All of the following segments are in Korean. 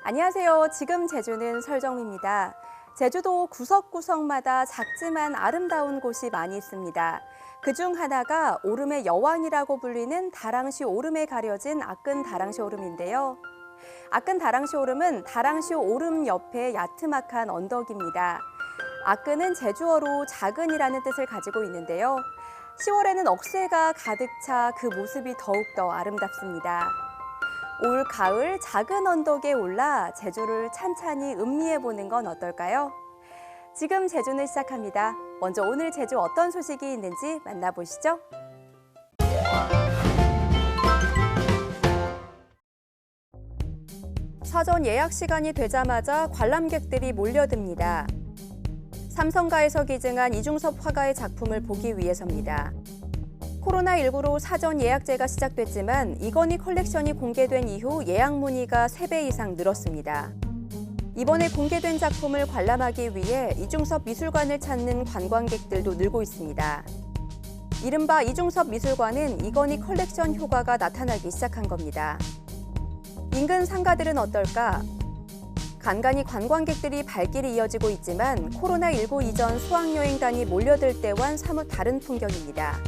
안녕하세요. 지금 제주는 설정입니다. 제주도 구석구석마다 작지만 아름다운 곳이 많이 있습니다. 그중 하나가 오름의 여왕이라고 불리는 다랑시 오름에 가려진 아끈 다랑시 오름인데요. 아끈 다랑시 오름은 다랑시 오름 옆에 야트막한 언덕입니다. 아끈은 제주어로 작은이라는 뜻을 가지고 있는데요. 10월에는 억새가 가득 차 그 모습이 더욱더 아름답습니다. 올 가을 작은 언덕에 올라 제주를 찬찬히 음미해보는 건 어떨까요? 지금 제주는 시작합니다. 먼저 오늘 제주 어떤 소식이 있는지 만나보시죠. 사전 예약 시간이 되자마자 관람객들이 몰려듭니다. 삼성가에서 기증한 이중섭 화가의 작품을 보기 위해서입니다. 코로나19로 사전 예약제가 시작됐지만 이건희 컬렉션이 공개된 이후 예약 문의가 3배 이상 늘었습니다. 이번에 공개된 작품을 관람하기 위해 이중섭 미술관을 찾는 관광객들도 늘고 있습니다. 이른바 이중섭 미술관은 이건희 컬렉션 효과가 나타나기 시작한 겁니다. 인근 상가들은 어떨까? 간간히 관광객들이 발길이 이어지고 있지만 코로나19 이전 수학여행단이 몰려들 때와는 사뭇 다른 풍경입니다.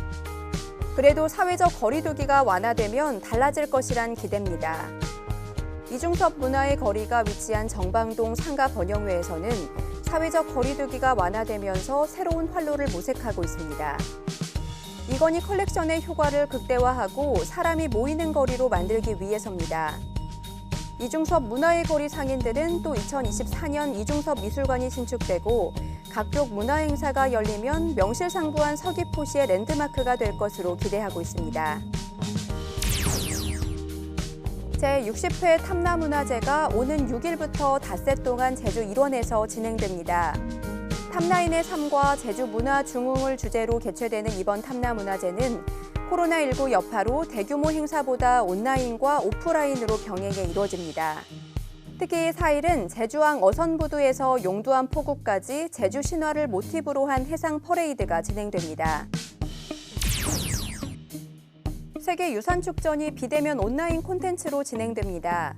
그래도 사회적 거리두기가 완화되면 달라질 것이란 기대입니다. 이중섭 문화의 거리가 위치한 정방동 상가 번영회에서는 사회적 거리두기가 완화되면서 새로운 활로를 모색하고 있습니다. 이건희 컬렉션의 효과를 극대화하고 사람이 모이는 거리로 만들기 위해서입니다. 이중섭 문화의 거리 상인들은 또 2024년 이중섭 미술관이 신축되고 각종 문화행사가 열리면 명실상부한 서귀포시의 랜드마크가 될 것으로 기대하고 있습니다. 제60회 탐라문화제가 오는 6일부터 닷새 동안 제주 일원에서 진행됩니다. 탐라인의 삶과 제주 문화 중흥을 주제로 개최되는 이번 탐라문화제는 코로나19 여파로 대규모 행사보다 온라인과 오프라인으로 병행해 이루어집니다. 특히 4일은 제주항 어선부두에서 용두암 포구까지 제주 신화를 모티브로 한 해상 퍼레이드가 진행됩니다. 세계유산축전이 비대면 온라인 콘텐츠로 진행됩니다.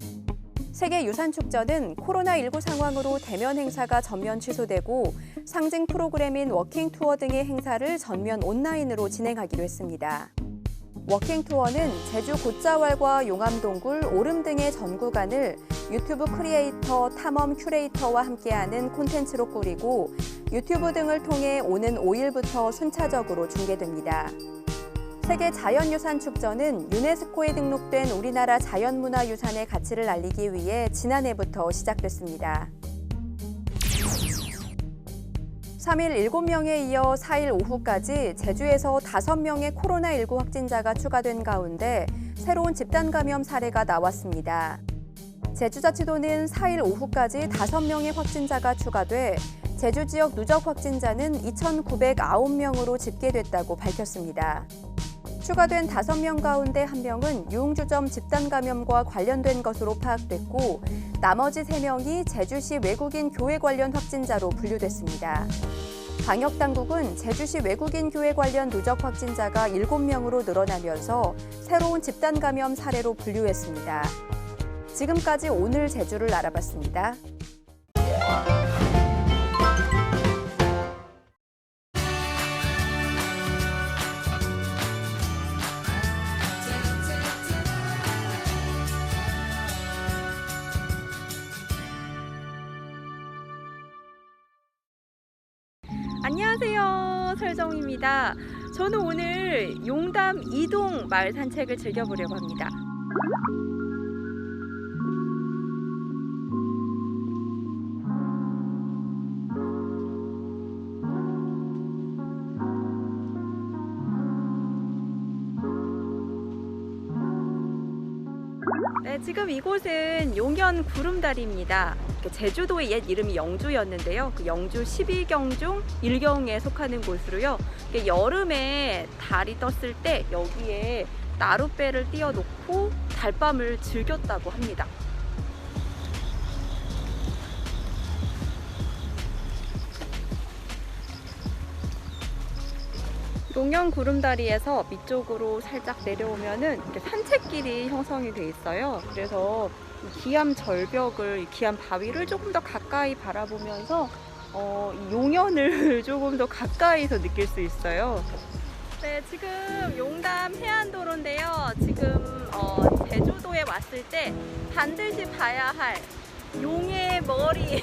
세계유산축전은 코로나19 상황으로 대면 행사가 전면 취소되고 상징 프로그램인 워킹 투어 등의 행사를 전면 온라인으로 진행하기로 했습니다. 워킹 투어는 제주 곶자왈과 용암동굴, 오름 등의 전 구간을 유튜브 크리에이터, 탐험 큐레이터와 함께하는 콘텐츠로 꾸리고 유튜브 등을 통해 오는 5일부터 순차적으로 중계됩니다. 세계자연유산축전은 유네스코에 등록된 우리나라 자연문화유산의 가치를 알리기 위해 지난해부터 시작됐습니다. 3일 7명에 이어 4일 오후까지 제주에서 5명의 코로나19 확진자가 추가된 가운데 새로운 집단 감염 사례가 나왔습니다. 제주자치도는 4일 오후까지 5명의 확진자가 추가돼 제주 지역 누적 확진자는 2,909명으로 집계됐다고 밝혔습니다. 추가된 5명 가운데 1명은 유흥주점 집단 감염과 관련된 것으로 파악됐고 나머지 3명이 제주시 외국인 교회 관련 확진자로 분류됐습니다. 방역당국은 제주시 외국인 교회 관련 누적 확진자가 7명으로 늘어나면서 새로운 집단 감염 사례로 분류했습니다. 지금까지 오늘 제주를 알아봤습니다. 안녕하세요. 설정입니다. 저는 오늘 용담 이동 마을 산책을 즐겨보려고 합니다. 네, 지금 이곳은 용현 구름다리입니다. 제주도의 옛 이름이 영주였는데요. 그 영주 12경 중 1경에 속하는 곳으로요. 여름에 달이 떴을 때 여기에 나룻배를 띄워놓고 달밤을 즐겼다고 합니다. 용현 구름다리에서 밑쪽으로 살짝 내려오면은 이렇게 산책길이 형성이 돼 있어요. 그래서 이 기암 절벽을, 이 기암 바위를 조금 더 가까이 바라보면서 이 용연을 조금 더 가까이서 느낄 수 있어요. 네, 지금 용담 해안도로인데요. 지금 제주도에 왔을 때 반드시 봐야 할 용의 머리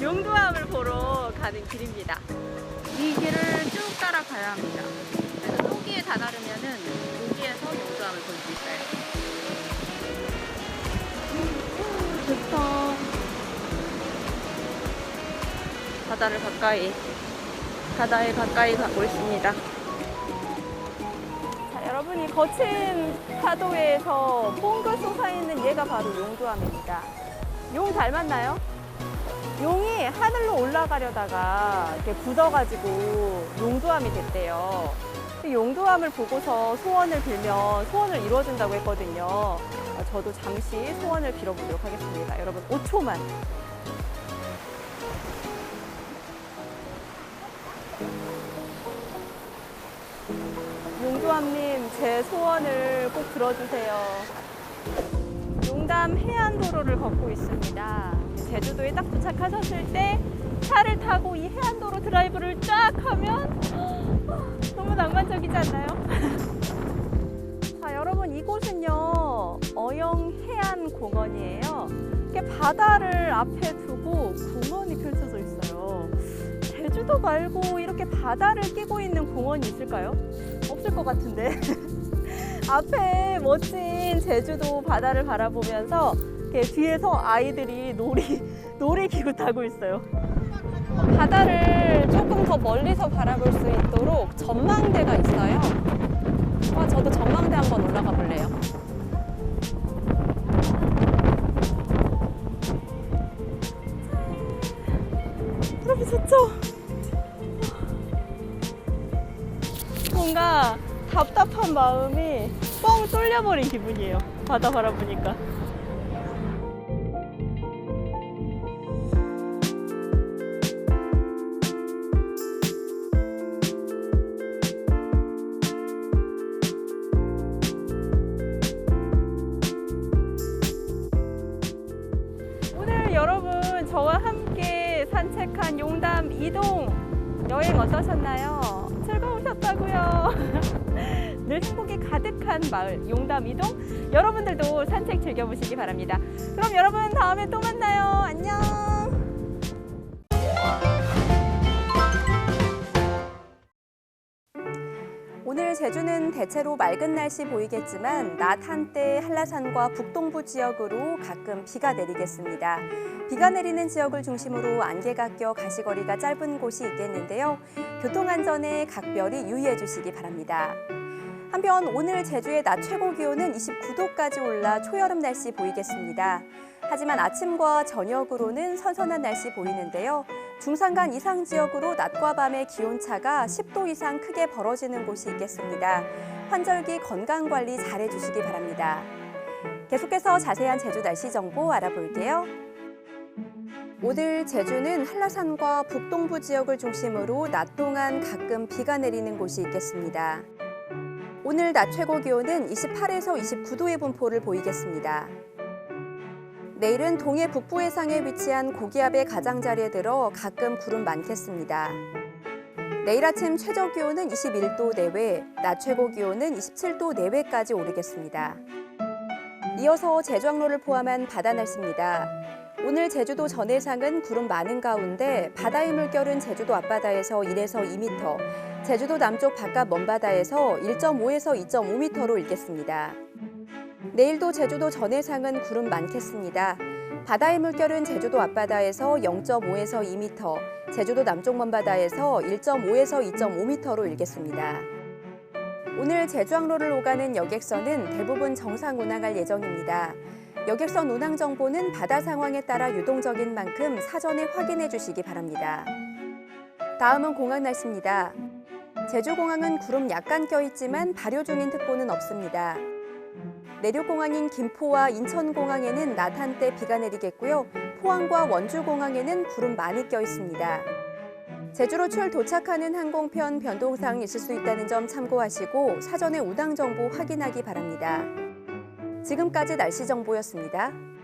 용두암을 보러 가는 길입니다. 이 길을 쭉 따라가야 합니다. 그래서 여기에 다다르면은 여기에서 용두암을 볼 수 있어요. 좋다. 바다에 가까이 가고 있습니다. 자, 여러분이 거친 파도에서 뽕긋 솟아있는 얘가 바로 용두암입니다. 용 닮았나요? 용이 하늘로 올라가려다가 이렇게 굳어가지고 용두암이 됐대요. 용두암을 보고서 소원을 빌면 소원을 이루어준다고 했거든요. 저도 잠시 소원을 빌어보도록 하겠습니다. 여러분 5초만. 용두암님, 제 소원을 꼭 들어주세요. 용담 해안도로를 걷고 있습니다. 제주도에 딱 도착하셨을 때 차를 타고 이 해안도로 드라이브를 쫙 하면 너무 낭만적이지 않나요? 자, 여러분 이곳은요 어영해안공원이에요. 이렇게 바다를 앞에 두고 공원이 펼쳐져 있어요. 제주도 말고 이렇게 바다를 끼고 있는 공원이 있을까요? 없을 것 같은데. 앞에 멋진 제주도 바다를 바라보면서 이렇게 뒤에서 아이들이 놀이기구 타고 있어요. 바다를 조금 더 멀리서 바라볼 수 있도록 전망대가 있어요. 저도 전망대 한번 올라가 볼래요. 너무 좋죠? 뭔가 답답한 마음이 뻥 뚫려버린 기분이에요. 바다 바라보니까. 오늘 여러분 저와 함께 산책한 용담 이동 여행 어떠셨나요? 즐거우셨다고요? 늘 행복이 가득한 마을 용담 이동, 여러분들도 산책 즐겨보시기 바랍니다. 그럼 여러분 다음에 또 만나요. 안녕. 오늘 제주는 대체로 맑은 날씨 보이겠지만 낮 한때 한라산과 북동부 지역으로 가끔 비가 내리겠습니다. 비가 내리는 지역을 중심으로 안개가 껴 가시거리가 짧은 곳이 있겠는데요. 교통안전에 각별히 유의해 주시기 바랍니다. 한편 오늘 제주의 낮 최고 기온은 29도까지 올라 초여름 날씨 보이겠습니다. 하지만 아침과 저녁으로는 선선한 날씨 보이는데요. 중산간 이상 지역으로 낮과 밤의 기온차가 10도 이상 크게 벌어지는 곳이 있겠습니다. 환절기 건강관리 잘해 주시기 바랍니다. 계속해서 자세한 제주 날씨 정보 알아볼게요. 오늘 제주는 한라산과 북동부 지역을 중심으로 낮 동안 가끔 비가 내리는 곳이 있겠습니다. 오늘 낮 최고 기온은 28에서 29도의 분포를 보이겠습니다. 내일은 동해 북부 해상에 위치한 고기압의 가장자리에 들어 가끔 구름 많겠습니다. 내일 아침 최저 기온은 21도 내외, 낮 최고 기온은 27도 내외까지 오르겠습니다. 이어서 제주항로를 포함한 바다 날씨입니다. 오늘 제주도 전해상은 구름 많은 가운데 바다의 물결은 제주도 앞바다에서 1에서 2m, 제주도 남쪽 바깥 먼바다에서 1.5에서 2.5m로 일겠습니다. 내일도 제주도 전해상은 구름 많겠습니다. 바다의 물결은 제주도 앞바다에서 0.5에서 2m, 제주도 남쪽 먼바다에서 1.5에서 2.5m로 일겠습니다. 오늘 제주항로를 오가는 여객선은 대부분 정상 운항할 예정입니다. 여객선 운항 정보는 바다 상황에 따라 유동적인 만큼 사전에 확인해 주시기 바랍니다. 다음은 공항 날씨입니다. 제주공항은 구름 약간 껴있지만 발효 중인 특보는 없습니다. 내륙공항인 김포와 인천공항에는 낮 한때 비가 내리겠고요. 포항과 원주공항에는 구름 많이 껴 있습니다. 제주로 출 도착하는 항공편 변동사항이 있을 수 있다는 점 참고하시고 사전에 운항 정보 확인하기 바랍니다. 지금까지 날씨 정보였습니다.